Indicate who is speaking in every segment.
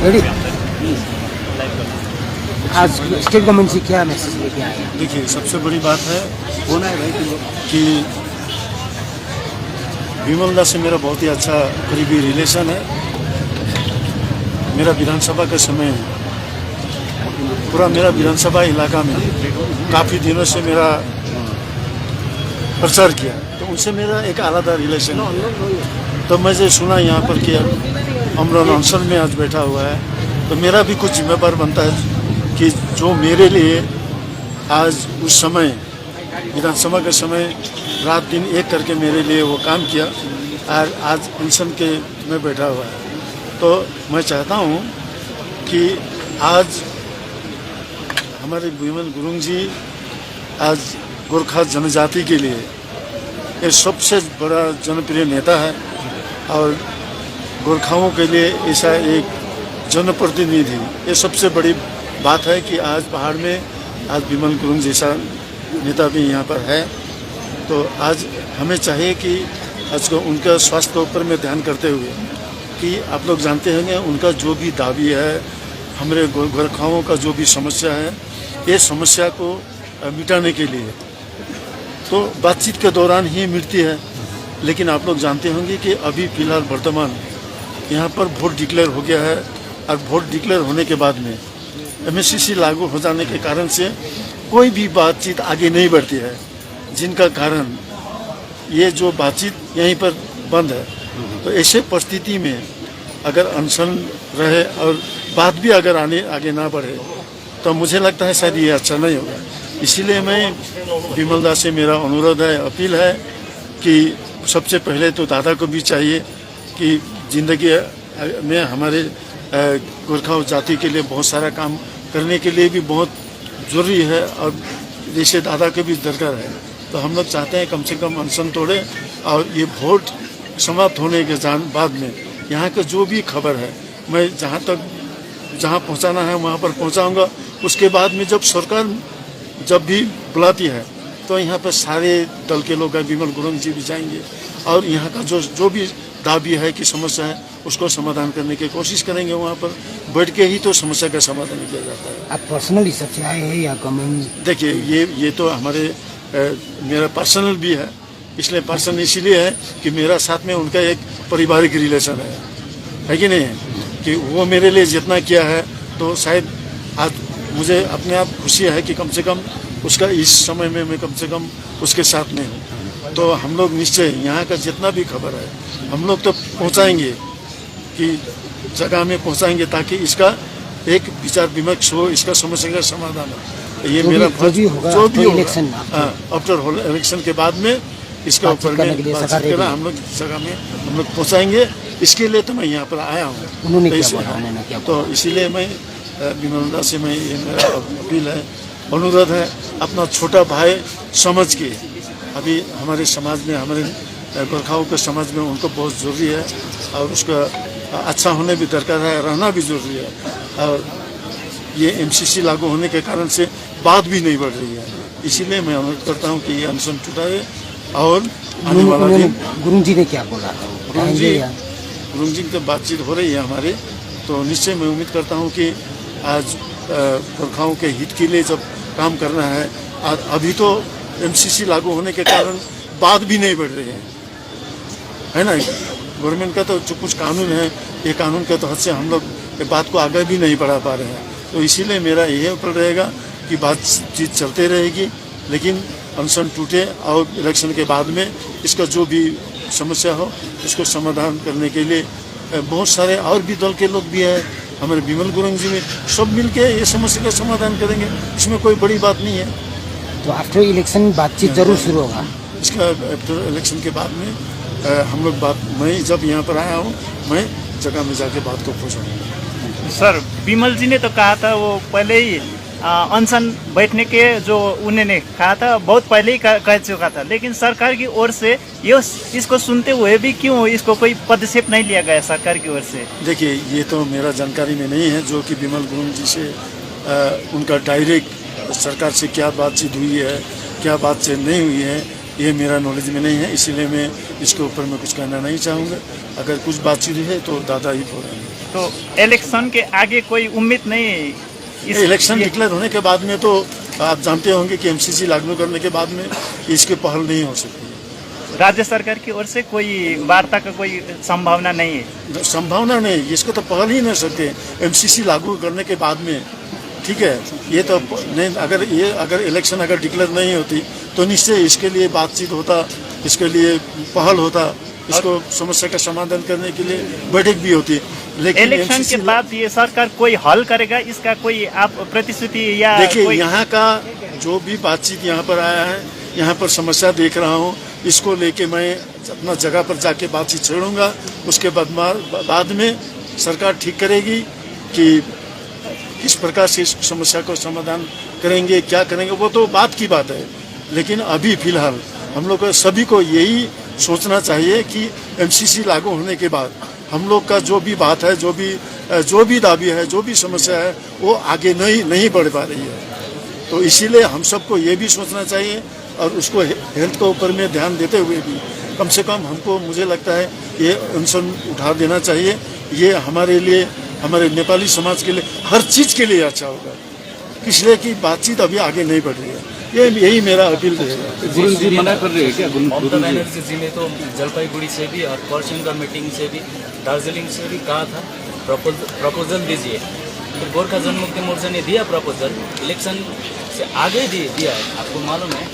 Speaker 1: Ready. आज state government से क्या मैसेज लेके आए हैं?
Speaker 2: देखिए, सबसे बड़ी बात है कि विमल दास से मेरा बहुत ही अच्छा करीबी रिलेशन है। मेरा विधानसभा का समय पूरा मेरा विधानसभा इलाका में काफ़ी दिनों से मेरा प्रचार किया, तो उनसे मेरा एक आलादा रिलेशन है। तो मुझे सुना यहाँ पर कि अमरोन अनशन में आज बैठा हुआ है, तो मेरा भी कुछ जिम्मेदार बनता है कि जो मेरे लिए आज उस समय विधानसभा के समय रात दिन एक करके मेरे लिए वो काम किया, और आज अनशन के में बैठा हुआ है। तो मैं चाहता हूँ कि आज हमारे विमल गुरुंग जी आज गोरखा जनजाति के लिए ये सबसे बड़ा जनप्रिय नेता है, और गोरखाओं के लिए ऐसा एक जनप्रतिनिधि, ये सबसे बड़ी बात है कि आज पहाड़ में आज विमल गुरुंग जैसा नेता भी यहाँ पर है। तो आज हमें चाहिए कि आज को उनका स्वास्थ्य के ऊपर में ध्यान करते हुए कि आप लोग जानते होंगे उनका जो भी दावी है, हमारे गोरखाओं का जो भी समस्या है, ये समस्या को मिटाने के लिए तो बातचीत के दौरान ही मिटती है। लेकिन आप लोग जानते होंगे कि अभी फिलहाल वर्तमान यहाँ पर वोट डिक्लेयर हो गया है, और वोट डिक्लेयर होने के बाद में MSCC लागू हो जाने के कारण से कोई भी बातचीत आगे नहीं बढ़ती है, जिनका कारण ये जो बातचीत यहीं पर बंद है। तो ऐसे परिस्थिति में अगर अनशन रहे और बात भी अगर आगे ना बढ़े, तो मुझे लगता है शायद ये अच्छा नहीं होगा। इसीलिए मैं विमल दास से मेरा अनुरोध है, अपील है कि सबसे पहले तो दादा को भी चाहिए कि ज़िंदगी में हमारे गोरखा जाति के लिए बहुत सारा काम करने के लिए भी बहुत ज़रूरी है, और जैसे दादा के भी दरकार है। तो हम लोग चाहते हैं कम से कम अनशन तोड़े, और ये वोट समाप्त होने के बाद में यहाँ का जो भी खबर है मैं जहाँ पहुँचाना है वहाँ पर पहुँचाऊँगा। उसके बाद में जब सरकार जब भी बुलाती है तो यहाँ पर सारे दल के लोग विमल गुरुंग जी भी जाएंगे, और यहाँ का जो भी दावी है कि समस्या है उसको समाधान करने की कोशिश करेंगे। वहाँ पर बैठ के ही तो समस्या का समाधान किया जाता है।
Speaker 1: आप पर्सनल हिसाब से आए हैं या गवर्नमेंट?
Speaker 2: देखिए, ये तो हमारे मेरा पर्सनल भी है, इसलिए पर्सनल इसीलिए है कि मेरा साथ में उनका एक पारिवारिक रिलेशन है कि नहीं, कि वो मेरे लिए जितना किया है तो शायद आज मुझे अपने आप खुशी है कि कम से कम उसका इस समय में मैं कम से कम उसके साथ में हूँ। तो हम लोग निश्चय यहाँ का जितना भी खबर है हम लोग तो पहुँचाएंगे, कि जगह में पहुँचाएंगे, ताकि इसका एक विचार विमर्श हो, इसका समस्या का समाधान हो। ये मेरा जो भी इलेक्शन आफ्टर इलेक्शन के बाद में इसका ऊपर में बातचीत करना हम लोग जगह में हम लोग पहुँचाएंगे। इसके लिए तो मैं यहाँ पर आया हूँ। तो इसीलिए मैं विमल दास से मैं ये मेरा अपील है, अनुरोध है, अपना छोटा भाई समझ के, अभी हमारे समाज में हमारे गोरखाओं के समाज में उनको बहुत ज़रूरी है, और उसका अच्छा होने भी दरकार है, रहना भी ज़रूरी है। और ये MCC लागू होने के कारण से बात भी नहीं बढ़ रही है, इसीलिए मैं अनुरोध करता हूँ कि ये अनशन छुटाए। और आने वाला दिन
Speaker 1: गुरुंग जी ने क्या बोला?
Speaker 2: गुरुंग जी की बातचीत हो रही है हमारे, तो निश्चय मैं उम्मीद करता हूँ कि आज गोरखाओं के हित के लिए जब काम करना है, अभी तो MCC लागू होने के कारण बात भी नहीं बढ़ रही है ना। गवर्नमेंट का तो जो कुछ कानून है, ये कानून के तहत से हम लोग ये बात को आगे भी नहीं बढ़ा पा रहे हैं। तो इसीलिए मेरा यही ऊपर रहेगा कि बातचीत चलते रहेगी, लेकिन अनशन टूटे और इलेक्शन के बाद में इसका जो भी समस्या हो इसको समाधान करने के लिए बहुत सारे और भी दल के लोग भी हैं, हमारे विमल गुरुंग जी में, सब मिलके ये समस्या का समाधान करेंगे। इसमें कोई बड़ी बात नहीं है।
Speaker 1: तो आफ्टर इलेक्शन बातचीत जरूर शुरू होगा।
Speaker 2: इसका आफ्टर इलेक्शन के बाद में हम लोग मैं जब यहाँ पर आया हूँ, मैं जगह में जाके बात को पहुँचाऊँगा।
Speaker 3: सर विमल जी ने तो कहा था वो पहले ही अनशन बैठने के जो उन्होंने कहा था बहुत पहले ही कह चुका था, लेकिन सरकार की ओर से ये इसको सुनते हुए भी क्यों इसको कोई पदक्षेप नहीं लिया गया सरकार की ओर से?
Speaker 2: देखिए, ये तो मेरा जानकारी में नहीं है जो कि विमल गुरुंग जी से उनका डायरेक्ट सरकार से क्या बातचीत हुई है, क्या बातचीत नहीं हुई है, ये मेरा नॉलेज में नहीं है, इसीलिए मैं इसके ऊपर मैं कुछ कहना नहीं चाहूँगा। अगर कुछ बातचीत हुई है तो दादा ही बोलेंगे।
Speaker 3: तो इलेक्शन के आगे कोई उम्मीद नहीं?
Speaker 2: इलेक्शन डिक्लेयर होने के बाद में तो आप जानते होंगे कि एमसीसी लागू करने के बाद में इसकी पहल नहीं हो सकती।
Speaker 3: राज्य सरकार की ओर से कोई वार्ता का कोई संभावना नहीं है?
Speaker 2: संभावना नहीं, इसको तो पहल ही नहीं सकते एमसीसी लागू करने के बाद में। ठीक है, ये तो नहीं, अगर इलेक्शन अगर डिक्लेयर नहीं होती तो निश्चय इसके लिए बातचीत होता, इसके लिए पहल होता, इसको समस्या का समाधान करने के लिए बैठक भी होती। लेकिन
Speaker 3: इलेक्शन के बाद ये सरकार कोई हल करेगा, इसका कोई आप प्रतिश्रुति या?
Speaker 2: देखिए, यहाँ का जो भी बातचीत यहाँ पर आया है, यहाँ पर समस्या देख रहा हूँ, इसको लेके मैं अपना जगह पर जाके बातचीत छेड़ूंगा। उसके बाद में सरकार ठीक करेगी कि किस प्रकार से इस समस्या को समाधान करेंगे, क्या करेंगे, वो तो बात की बात है। लेकिन अभी फिलहाल हम लोग को सभी को यही सोचना चाहिए कि एमसीसी लागू होने के बाद हम लोग का जो भी बात है, जो भी दाबी है, जो भी समस्या है, वो आगे नहीं बढ़ पा रही है। तो इसीलिए हम सबको ये भी सोचना चाहिए और उसको हेल्थ के ऊपर में ध्यान देते हुए भी कम से कम हमको, मुझे लगता है, ये अनशन उठा देना चाहिए। ये हमारे लिए, हमारे नेपाली समाज के लिए, हर चीज़ के लिए अच्छा होगा, इसलिए कि बातचीत अभी आगे नहीं बढ़ रही है। यही मेरा अपील रहेगा।
Speaker 4: गुरुंग जी मना कर रहे हैं क्या?
Speaker 5: ममता बनर्जी जी ने तो जलपाईगुड़ी से भी और पर्सन का मीटिंग से भी, दार्जिलिंग से भी कहा था प्रपोजल दीजिए। फिर गोरखा जनमुक्ति मोर्चा ने दिया प्रपोजल, इलेक्शन से आगे दिया है, आपको मालूम है,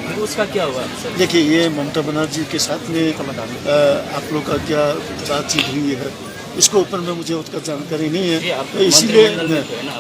Speaker 5: फिर उसका क्या हुआ सर?
Speaker 2: देखिए, ये ममता बनर्जी के साथ में आप लोग का क्या बातचीत हुई है, इसके ऊपर में मुझे उसका जानकारी नहीं है, इसीलिए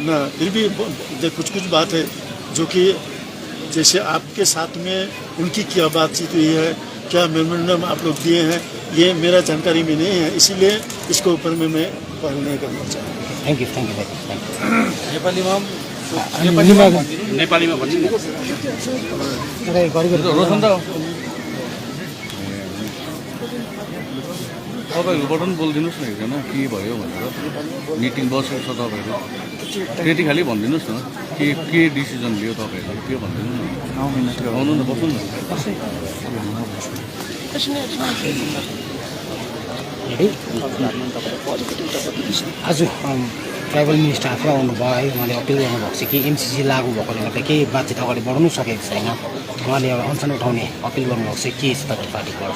Speaker 2: ना फिर भी कुछ बात है जो कि जैसे आपके साथ में उनकी क्या बातचीत हुई है, क्या मेमोरेंडम आप लोग दिए हैं, ये मेरा जानकारी में नहीं है, इसीलिए इसके ऊपर में मैं पहल नहीं करना चाहूँगा।
Speaker 1: Thank you.
Speaker 4: नेपालीमा भन्नु रोशन दा तपाईँहरूबाट पनि बोलिदिनुहोस् न एकजना के भयो भनेर। मिटिङ बसेको छ तपाईँहरू, त्यति खालि भनिदिनुहोस् न के डिसिजन लियो तपाईँहरूले, के भनिदिनु न। आउनु न, बस्नु न।
Speaker 1: आज ट्राइबल मिनिस्टर आफै आउनुभयो है, उहाँले अपिल गर्नुभएको छ कि एमसीसी लागू भएकोले गर्दा केही बातचित अगाडि बढाउनु सकेको छैन, उहाँले एउटा अनसन उठाउने अपिल गर्नुभएको छ। के छ तपाईँको पार्टीबाट?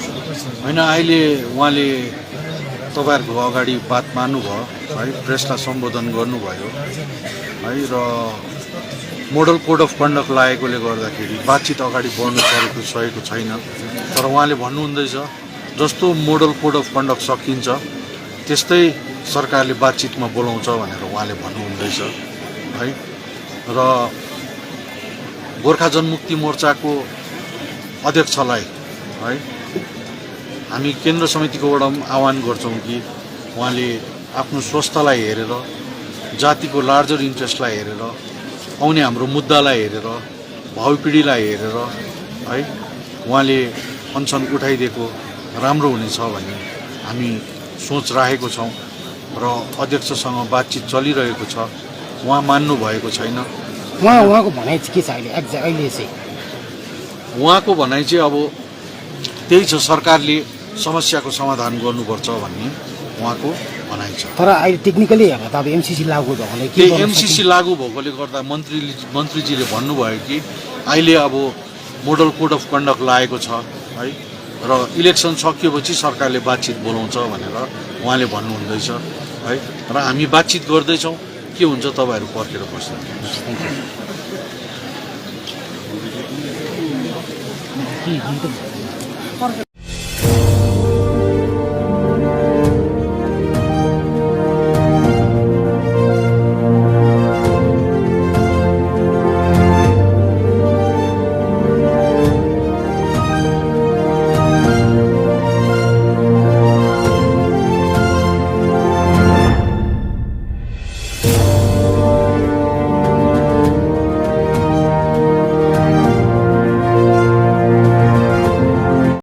Speaker 6: होइन, अहिले उहाँले तपाईँहरूको अगाडि बात मान्नुभयो है, प्रेसलाई सम्बोधन गर्नुभयो है, र मोडल कोड अफ कन्डक्ट लागेकोले गर्दाखेरि बातचित अगाडि बढ्नु सकेको छैन। तर उहाँले भन्नुहुँदैछ जस्तो मोडल कोड अफ कन्डक्ट सकिन्छ त्यस्तै सरकारले बातचितमा बोलाउँछ भनेर उहाँले भन्नुहुँदैछ है। र गोर्खा जनमुक्ति मोर्चाको अध्यक्षलाई है हामी केन्द्र समितिकोबाट आह्वान गर्छौँ कि उहाँले आफ्नो स्वास्थ्यलाई हेरेर, जातिको लार्जर इन्ट्रेस्टलाई हेरेर, आउने हाम्रो मुद्दालाई हेरेर, भावी पिँढीलाई हेरेर है उहाँले अनसन उठाइदिएको राम्रो हुनेछ भन्ने हामी सोच राखेको छौँ र अध्यक्षसँग बातचित चलिरहेको छ। उहाँ मान्नु भएको छैन।
Speaker 1: उहाँको भनाइ चाहिँ के छ अहिले चाहिँ?
Speaker 6: उहाँको भनाइ चाहिँ अब त्यही छ, सरकारले समस्याको समाधान गर्नुपर्छ भन्ने उहाँको भनाइ छ।
Speaker 1: तर अहिले टेक्निकली हेर्दा त अब एमसीसी लागू भएकोले के
Speaker 6: त्यही एमसीसी लागू भएकोले गर्दा मन्त्रीजीले भन्नुभयो कि अहिले अब मोडल कोड अफ कन्डक्ट लागेको छ है, र इलेक्सन सकिएपछि सरकारले बातचित बोलाउँछ भनेर उहाँले भन्नुहुँदैछ है, र हामी बातचित गर्दैछौँ। के हुन्छ तपाईँहरू पर्खेर बस्नु।